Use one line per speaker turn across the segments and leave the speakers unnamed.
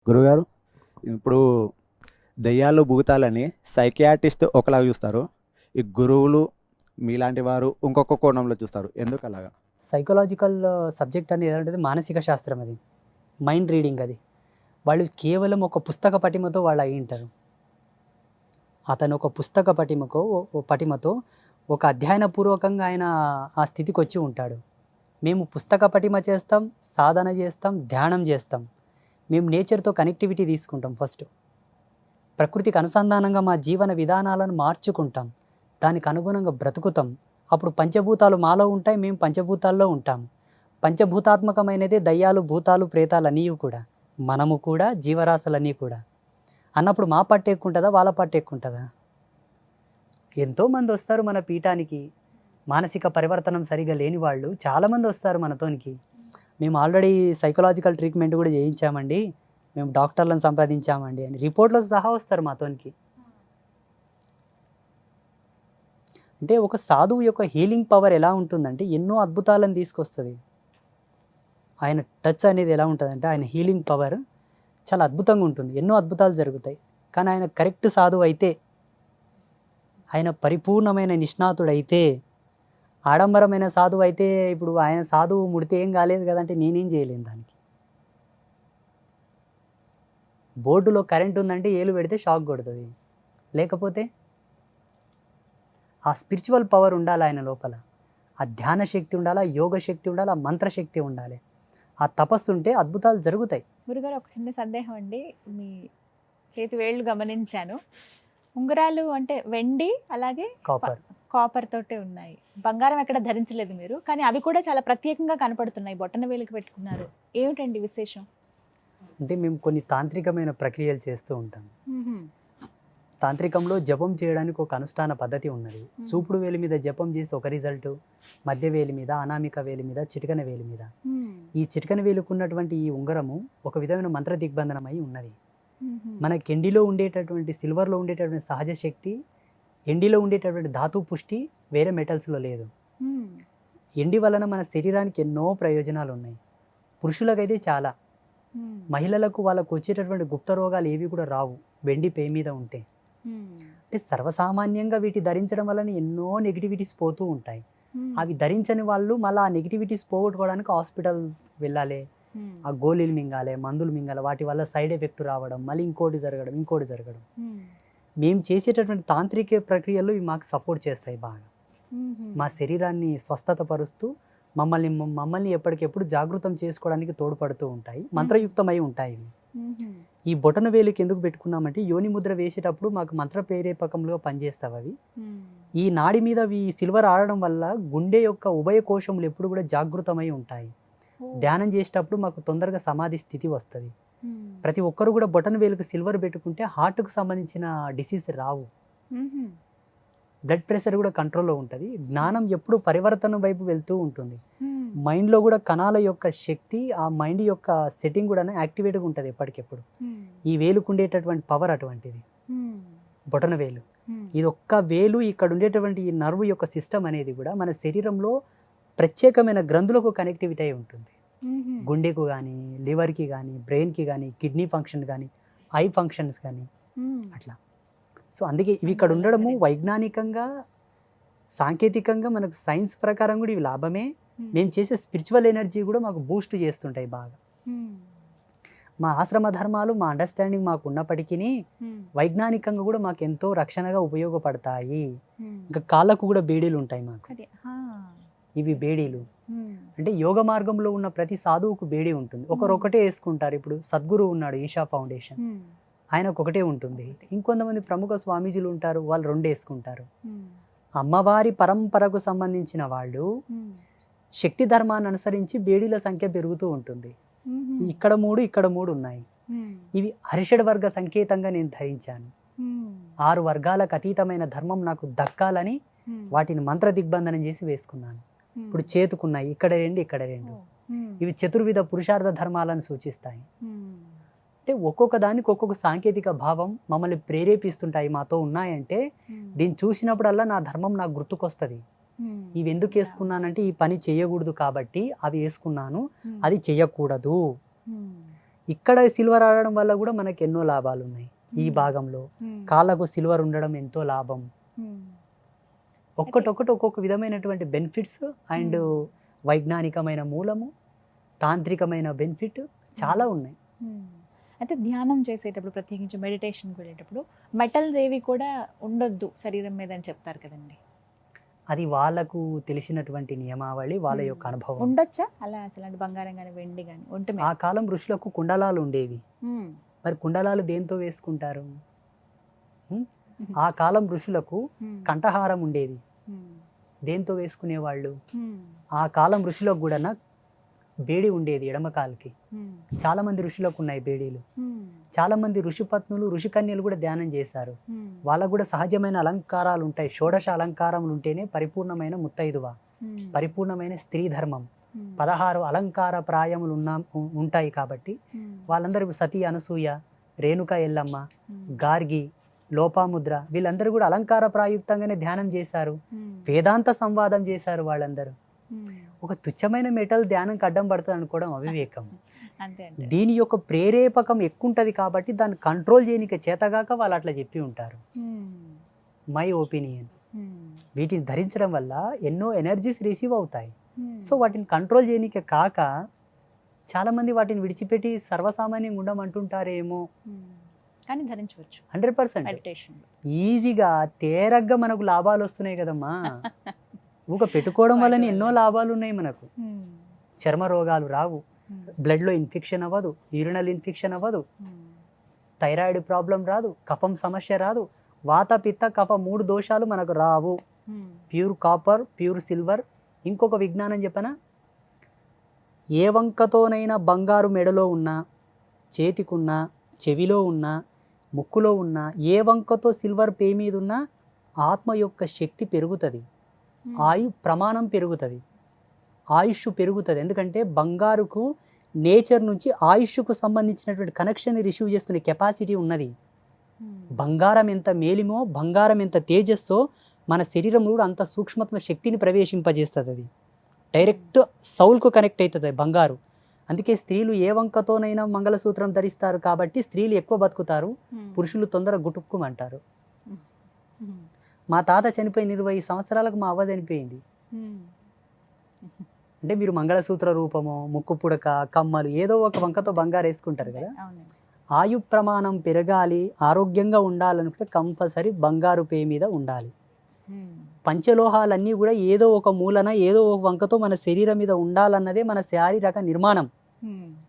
గురుగారు, ఇప్పుడు దెయ్యాలు భూతాలని సైకియాట్రిస్ట్ ఒకలాగా చూస్తారు. ఈ గురువులు మీలాంటి వారు ఇంకొక కోణంలో చూస్తారు. ఎందుకు అలాగా?
సైకలాజికల్ సబ్జెక్ట్ అనేది ఏదంటే మానసిక శాస్త్రం, అది మైండ్ రీడింగ్. అది వాళ్ళు కేవలం ఒక పుస్తక పటిమతో వాళ్ళు అయి ఉంటారు. అతను ఒక పుస్తక పటిమతో ఒక అధ్యయనపూర్వకంగా ఆయన ఆ స్థితికి వచ్చి ఉంటాడు. మేము పుస్తక పటిమ చేస్తాం, సాధన చేస్తాం, ధ్యానం చేస్తాం. మేము నేచర్తో కనెక్టివిటీ తీసుకుంటాం. ఫస్ట్ ప్రకృతికి అనుసంధానంగా మా జీవన విధానాలను మార్చుకుంటాం, దానికి అనుగుణంగా బ్రతుకుతాం. అప్పుడు పంచభూతాలు మాలో ఉంటాయి, మేము పంచభూతాల్లో ఉంటాం. పంచభూతాత్మకమైనదే దయ్యాలు, భూతాలు, ప్రేతాలు అన్నీ కూడా, మనము కూడా, జీవరాశులన్నీ కూడా. అన్నప్పుడు మా పట్టు ఎక్కువ ఉంటుందా, వాళ్ళ పట్టు ఎక్కువ ఉంటుందా? ఎంతోమంది వస్తారు మన పీఠానికి, మానసిక పరివర్తనం సరిగా లేని వాళ్ళు చాలామంది వస్తారు మనతోనికి. మేము ఆల్రెడీ సైకలాజికల్ ట్రీట్మెంట్ కూడా చేయించామండి, మేము డాక్టర్లను సంపాదించామండి అని రిపోర్ట్లో సహా వస్తారు మాతోనికి. అంటే ఒక సాధువు యొక్క హీలింగ్ పవర్ ఎలా ఉంటుందంటే ఎన్నో అద్భుతాలను తీసుకొస్తుంది. ఆయన టచ్ అనేది ఎలా ఉంటుందంటే ఆయన హీలింగ్ పవర్ చాలా అద్భుతంగా ఉంటుంది, ఎన్నో అద్భుతాలు జరుగుతాయి. కానీ ఆయన కరెక్ట్ సాధువు అయితే, ఆయన పరిపూర్ణమైన నిష్ణాతుడైతే, ఆడంబరమైన సాధువు అయితే, ఇప్పుడు ఆయన సాధువు ముడితే ఏం కాలేదు కదంటే నేనేం చేయలేను దానికి. బోర్డులో కరెంట్ ఉందంటే ఏలు పెడితే షాక్ కొడుతుంది, లేకపోతే ఆ స్పిరిచువల్ పవర్ ఉండాలి ఆయన లోపల, ఆ ధ్యాన శక్తి ఉండాలి, ఆ యోగ శక్తి ఉండాలి, ఆ మంత్రశక్తి ఉండాలి, ఆ తపస్సు ఉంటే అద్భుతాలు జరుగుతాయి.
గురుగారు, ఒక చిన్న సందేహం అండి. మీ చేతి వేళ్ళు గమనించాను, ఉంగరాలు అంటే వెండి అలాగే కాపర్ తోటే ఉన్నాయి. బంగారం ఎక్కడ ధరించలేదు మీరు, కానీ అవి కూడా చాలా ప్రత్యేకంగా కనపడుతున్నాయి. బొట్టన వేలికి పెట్టుకున్నారు, ఏమిటండి విశేషం?
అంటే మేము కొన్ని తాంత్రికమైన ప్రక్రియలు చేస్తూ ఉంటాం. తాంత్రికంలో జపం చేయడానికి ఒక అనుష్ఠాన పద్ధతి ఉన్నది. చూపుడు వేలి మీద జపం చేస్తే ఒక రిజల్ట్, మధ్య వేలి మీద, అనామిక వేలి మీద, చిటికన వేలి మీద. ఈ చిటికన వేలుకు ఉన్నటువంటి ఈ ఉంగరము ఒక విధమైన మంత్ర దిగ్బంధనమై ఉన్నది. మన కెండిలో ఉండేటటువంటి, సిల్వర్లో ఉండేటటువంటి సహజ శక్తి, ఎండిలో ఉండేటటువంటి ధాతు పుష్టి వేరే మెటల్స్లో లేదు. ఎండి వలన మన శరీరానికి ఎన్నో ప్రయోజనాలు ఉన్నాయి. పురుషులకైతే చాలా, మహిళలకు వాళ్ళకు వచ్చేటటువంటి గుప్త రోగాలు ఏవి కూడా రావు వెండి పే మీద ఉంటే. అంటే సర్వసామాన్యంగా వీటి ధరించడం వలన ఎన్నో నెగిటివిటీస్ పోతూ ఉంటాయి. అవి ధరించని వాళ్ళు మళ్ళీ ఆ నెగిటివిటీస్ పోగొట్టుకోవడానికి హాస్పిటల్ వెళ్ళాలి, ఆ గోళీలు మింగాలి, మందులు మింగాలి, వాటి వల్ల సైడ్ ఎఫెక్ట్ రావడం, మళ్ళీ ఇంకోటి జరగడం. మేము చేసేటటువంటి తాంత్రిక ప్రక్రియలు ఇవి మాకు సపోర్ట్ చేస్తాయి బాగా. మా శరీరాన్ని స్వస్థత పరుస్తూ మమ్మల్ని ఎప్పటికెప్పుడు జాగృతం చేసుకోవడానికి తోడ్పడుతూ ఉంటాయి, మంత్రయుక్తమై ఉంటాయి. ఈ బొటన వేలికి ఎందుకు పెట్టుకున్నామంటే యోని ముద్ర వేసేటప్పుడు మాకు మంత్ర ప్రేరేపకంలో పనిచేస్తావు అవి. ఈ నాడి మీద ఈ సిల్వర్ ఆడడం వల్ల గుండె యొక్క ఉభయ కోశములు ఎప్పుడు కూడా జాగృతమై ఉంటాయి. ధ్యానం చేసేటప్పుడు మాకు తొందరగా సమాధి స్థితి వస్తుంది. ప్రతి ఒక్కరు కూడా బొటన వేలుకు సిల్వర్ పెట్టుకుంటే హార్ట్కు సంబంధించిన డిసీజ్ రావు, బ్లడ్ ప్రెషర్ కూడా కంట్రోల్లో ఉంటుంది. జ్ఞానం ఎప్పుడు పరివర్తన వైపు వెళ్తూ ఉంటుంది. మైండ్లో కూడా కణాల యొక్క శక్తి, ఆ మైండ్ యొక్క సెట్టింగ్ కూడా యాక్టివేట్గా ఉంటుంది ఎప్పటికెప్పుడు. ఈ వేలుకు ఉండేటటువంటి పవర్ అటువంటిది. బొటన వేలు, ఇది ఒక్క వేలు, ఇక్కడ ఉండేటువంటి ఈ నర్వ్ యొక్క సిస్టమ్ అనేది కూడా మన శరీరంలో ప్రత్యేకమైన గ్రంథులకు కనెక్టివిటీ అయి ఉంటుంది. గుండెకు కానీ, లివర్కి కానీ, బ్రెయిన్కి కానీ, కిడ్నీ ఫంక్షన్ కానీ, ఐ ఫంక్షన్స్ కానీ అట్లా. సో అందుకే ఇవి ఇక్కడ ఉండడము వైజ్ఞానికంగా, సాంకేతికంగా, మనకు సైన్స్ ప్రకారం కూడా ఇవి లాభమే. మేము చేసే స్పిరిచువల్ ఎనర్జీ కూడా మాకు బూస్ట్ చేస్తుంటాయి బాగా. మా ఆశ్రమ ధర్మాలు, మా అండర్స్టాండింగ్ మాకు ఉన్నప్పటికీ వైజ్ఞానికంగా కూడా మాకు ఎంతో రక్షణగా ఉపయోగపడతాయి. ఇంకా కాళ్ళకు కూడా బేడీలు ఉంటాయి మాకు. ఇవి బేడీలు అంటే యోగ మార్గంలో ఉన్న ప్రతి సాధువుకు బేడీ ఉంటుంది. ఒకటే వేసుకుంటారు. ఇప్పుడు సద్గురు ఉన్నాడు, ఈషా ఫౌండేషన్, ఆయనకు ఒకటే ఉంటుంది. ఇంకొంతమంది ప్రముఖ స్వామీజీలు ఉంటారు, వాళ్ళు 2 వేసుకుంటారు. అమ్మవారి పరంపరకు సంబంధించిన వాళ్ళు శక్తి ధర్మాన్ని అనుసరించి బేడీల సంఖ్య పెరుగుతూ ఉంటుంది. ఇక్కడ 3 ఉన్నాయి. ఇవి హరిషడ్ వర్గ సంకేతంగా నేను ధరించాను. 6 వర్గాలకు అతీతమైన ధర్మం నాకు దక్కాలని వాటిని మంత్ర దిగ్బంధనం చేసి వేసుకున్నాను. ఇప్పుడు చేతుకున్నాయి, ఇక్కడ 2, ఇక్కడ 2. ఇవి చతుర్విధ పురుషార్థ ధర్మాలను సూచిస్తాయి. అంటే ఒక్కొక్క దానికి ఒక్కొక్క సాంకేతిక భావం మమ్మల్ని ప్రేరేపిస్తుంటాయి. మాతో ఉన్నాయంటే దీన్ని చూసినప్పుడల్లా నా ధర్మం నాకు గుర్తుకొస్తుంది. ఇవి ఎందుకు వేసుకున్నానంటే ఈ పని చేయకూడదు కాబట్టి అవి వేసుకున్నాను, అది చెయ్యకూడదు. ఇక్కడ సిల్వర్ ఆడడం వల్ల కూడా మనకి ఎన్నో లాభాలు ఉన్నాయి. ఈ భాగంలో కాళ్ళకు సిల్వర్ ఉండడం ఎంతో లాభం. ఒక్కటొక్కటి ఒక్కొక్క విధమైనటువంటి బెనిఫిట్స్ అండ్ వైజ్ఞానికమైన మూలము, తాంత్రికమైన బెనిఫిట్ చాలా ఉన్నాయి.
అయితే ధ్యానం చేసేటప్పుడు, ప్రత్యేకించి మెడిటేషన్కి వెళ్ళేటప్పుడు మెటల్ ఏవి కూడా ఉండొద్దు శరీరం మీద అని చెప్తారు కదండి.
అది వాళ్ళకు తెలిసినటువంటి నియమావళి, వాళ్ళ యొక్క అనుభవం.
ఉండొచ్చా అలా అసలు? అంటే బంగారం కానీ వెండి కానీ ఒంటి మీద?
ఆ కాలం ఋషులకు కుండలాలు ఉండేవి. మరి కుండలాలు దేంతో వేసుకుంటారు? ఆ కాలం ఋషులకు కంఠహారం ఉండేది, దేంతో వేసుకునేవాళ్ళు? ఆ కాలం ఋషులకు కూడా బేడి ఉండేది ఎడమ కాలుకి. చాలా మంది ఋషులకు ఉన్నాయి బేడీలు. చాలా మంది ఋషిపత్నులు, ఋషికన్యలు కూడా ధ్యానం చేశారు. వాళ్ళకు కూడా సహజమైన అలంకారాలు ఉంటాయి. షోడశ అలంకారములు ఉంటేనే పరిపూర్ణమైన ముత్తైదువ, పరిపూర్ణమైన స్త్రీ ధర్మం. 16 అలంకార ప్రాయములు ఉంటాయి కాబట్టి వాళ్ళందరూ సతీ అనసూయ, రేణుక ఎల్లమ్మ, గార్గి, లోపాముద్ర వీళ్ళందరూ కూడా అలంకార ప్రాయుక్తంగానే ధ్యానం చేశారు. వేదాంత సంవాదం చేశారు వాళ్ళందరూ. ఒక తుచ్చమైన మెటల్ ధ్యానంకి అడ్డం పడుతుంది అనుకోవడం అవివేకం. దీని యొక్క ప్రేరేపకం ఎక్కువ ఉంటుంది కాబట్టి దాన్ని కంట్రోల్ చేయనిక చేతగాక వాళ్ళు అట్లా చెప్పి ఉంటారు. My opinion. వీటిని ధరించడం వల్ల ఎన్నో ఎనర్జీస్ రిసీవ్ అవుతాయి. సో వాటిని కంట్రోల్ చేయనిక కాక చాలా మంది వాటిని విడిచిపెట్టి సర్వసామాన్యంగా ఉండమంటుంటారేమో.
కానీ ధరించవచ్చు
100%. ఈజీగా తేరగ్గా మనకు లాభాలు వస్తున్నాయి కదమ్మా. ఊక పెట్టుకోవడం వల్ల ఎన్నో లాభాలు ఉన్నాయి మనకు. చర్మ రోగాలు రావు, బ్లడ్లో ఇన్ఫెక్షన్ అవ్వదు, యూరినల్ ఇన్ఫెక్షన్ అవ్వదు, థైరాయిడ్ ప్రాబ్లం రాదు, కఫం సమస్య రాదు, వాత పిత్త కఫ 3 దోషాలు మనకు రావు. Pure copper, pure silver. ఇంకొక విజ్ఞానం చెప్పనా, ఏ వంకతోనైనా బంగారు మెడలో ఉన్నా, చేతికున్నా, చెవిలో ఉన్నా, ముక్కులో ఉన్నా, ఏ వంకతో సిల్వర్ పే మీద ఉన్నా ఆత్మ యొక్క శక్తి పెరుగుతుంది, ప్రమాణం పెరుగుతుంది, ఆయుష్ పెరుగుతుంది. ఎందుకంటే బంగారుకు నేచర్ నుంచి ఆయుష్కు సంబంధించినటువంటి కనెక్షన్ రిసీవ్ చేసుకునే కెపాసిటీ ఉన్నది. బంగారం ఎంత మేలిమో, బంగారం ఎంత తేజస్సో మన శరీరంలో కూడా అంత సూక్ష్మత్మ శక్తిని ప్రవేశింపజేస్తుంది. అది డైరెక్ట్ సౌల్కు కనెక్ట్ అవుతుంది బంగారు. అందుకే స్త్రీలు ఏ వంకతోనైనా మంగళసూత్రం ధరిస్తారు కాబట్టి స్త్రీలు ఎక్కువ బతుకుతారు, పురుషులు తొందరగా గుటుక్కుమంటారు. మా తాత చనిపోయిన 20 సంవత్సరాలకు మా అవ్వ చనిపోయింది. అంటే మీరు మంగళసూత్ర రూపమో, ముక్కు పుడక, కమ్మలు ఏదో ఒక వంకతో బంగారు వేసుకుంటారు కదా. ఆయు ప్రమాణం పెరగాలి, ఆరోగ్యంగా ఉండాలనుకుంటే కంపల్సరీ బంగారు పే మీద ఉండాలి. పంచలోహాలన్నీ కూడా ఏదో ఒక మూలన, ఏదో ఒక వంకతో మన శరీరం మీద ఉండాలన్నదే మన శారీరక నిర్మాణం.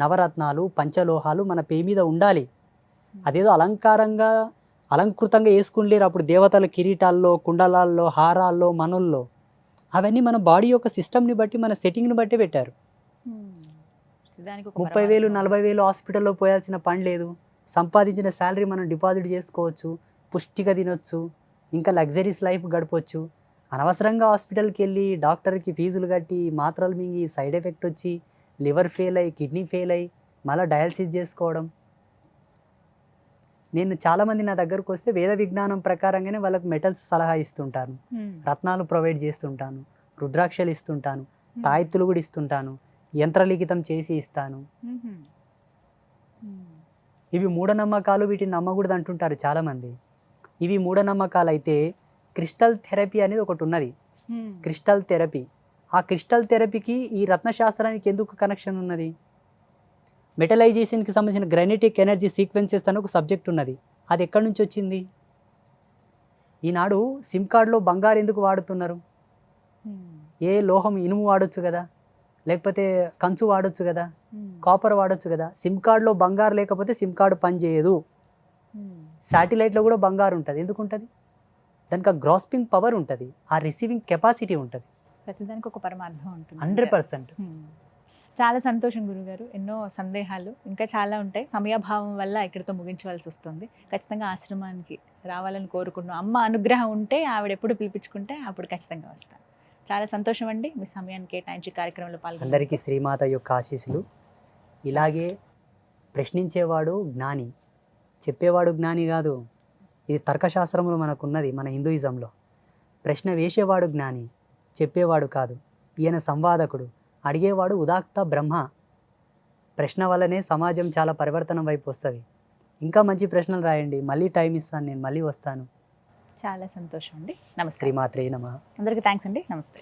నవరత్నాలు, పంచలోహాలు మన పే మీద ఉండాలి. అదేదో అలంకృతంగా వేసుకునిలేరు అప్పుడు దేవతల కిరీటాల్లో, కుండలాల్లో, హారాల్లో, మనుల్లో. అవన్నీ మన బాడీ యొక్క సిస్టమ్ని బట్టి, మన సెట్టింగ్ని బట్టి పెట్టారు. 30,000 40,000 హాస్పిటల్లో పోయాల్సిన పని లేదు. సంపాదించిన శాలరీ మనం డిపాజిట్ చేసుకోవచ్చు, పుష్టిగా తినొచ్చు, ఇంకా లగ్జరీస్ లైఫ్ గడపవచ్చు. అనవసరంగా హాస్పిటల్కి వెళ్ళి డాక్టర్కి ఫీజులు కట్టి, మాత్రలు మింగి, సైడ్ ఎఫెక్ట్ వచ్చి లివర్ ఫెయిల్ అయ్యి, కిడ్నీ ఫెయిల్ అయ్యి మళ్ళీ డయాలసిస్ చేసుకోవడం. నేను చాలామంది నా దగ్గరకు వస్తే వేద విజ్ఞానం ప్రకారంగానే వాళ్ళకి మెటల్స్ సలహా ఇస్తుంటాను, రత్నాలు ప్రొవైడ్ చేస్తుంటాను, రుద్రాక్షలు ఇస్తుంటాను, తాయెత్తులు కూడా ఇస్తుంటాను, యంత్రలిఖితం చేసి ఇస్తాను. ఇవి మూఢనమ్మకాలు, వీటిని నమ్మకూడదు అంటుంటారు చాలామంది. ఇవి మూఢనమ్మకాలు అయితే క్రిస్టల్ థెరపీ అనేది ఒకటి ఉన్నది. Crystal therapy. ఆ క్రిస్టల్ థెరపీకి ఈ రత్నశాస్త్రానికి ఎందుకు కనెక్షన్ ఉన్నది? మెటలైజేషన్కి సంబంధించిన గ్రానైటిక్ ఎనర్జీ సీక్వెన్సెస్ అని ఒక సబ్జెక్ట్ ఉన్నది. అది ఎక్కడి నుంచి వచ్చింది? ఈనాడు సిమ్ కార్డులో బంగారు ఎందుకు వాడుతున్నారు? ఏ లోహం, ఇనుము వాడొచ్చు కదా, లేకపోతే కంచు వాడొచ్చు కదా, కాపర్ వాడొచ్చు కదా. సిమ్ కార్డులో బంగారు లేకపోతే సిమ్ కార్డు పని చేయదు. శాటిలైట్లో కూడా బంగారు ఉంటుంది. ఎందుకు ఉంటుంది? దానికి ఆ గ్రాస్పింగ్ పవర్ ఉంటుంది, ఆ రిసీవింగ్ కెపాసిటీ ఉంటుంది.
ప్రతిదానికి ఒక పరమార్థం ఉంటుంది.
100%.
చాలా సంతోషం గురుగారు. ఎన్నో సందేహాలు ఇంకా చాలా ఉంటాయి. సమయాభావం వల్ల ఇక్కడితో ముగించవలసి వస్తుంది. ఖచ్చితంగా ఆశ్రమానికి రావాలని కోరుకుంటున్నాం. అమ్మ అనుగ్రహం ఉంటే, ఆవిడ ఎప్పుడు పిలిపించుకుంటే అప్పుడు ఖచ్చితంగా వస్తాను. చాలా సంతోషం అండి మీ సమయాన్ని కేటాయించి కార్యక్రమంలో పాల్గొన్న
అందరికీ శ్రీమాత యొక్క ఆశీస్సులు. ఇలాగే ప్రశ్నించేవాడు జ్ఞాని, చెప్పేవాడు జ్ఞాని కాదు. ఇది తర్కశాస్త్రంలో మనకున్నది, మన హిందూయిజంలో. ప్రశ్న వేసేవాడు జ్ఞాని, చెప్పేవాడు కాదు. ఈయన సంవాదకుడు, అడిగేవాడు ఉదాత్త బ్రహ్మ. ప్రశ్న వల్లనే సమాజం చాలా పరివర్తనం వైపు వస్తుంది. ఇంకా మంచి ప్రశ్నలు రాయండి, మళ్ళీ టైం ఇస్తాను, నేను మళ్ళీ వస్తాను.
చాలా సంతోషం అండి. నమస్తే.
శ్రీమాత్రే నమః.
అందరికీ థ్యాంక్స్ అండి. నమస్తే.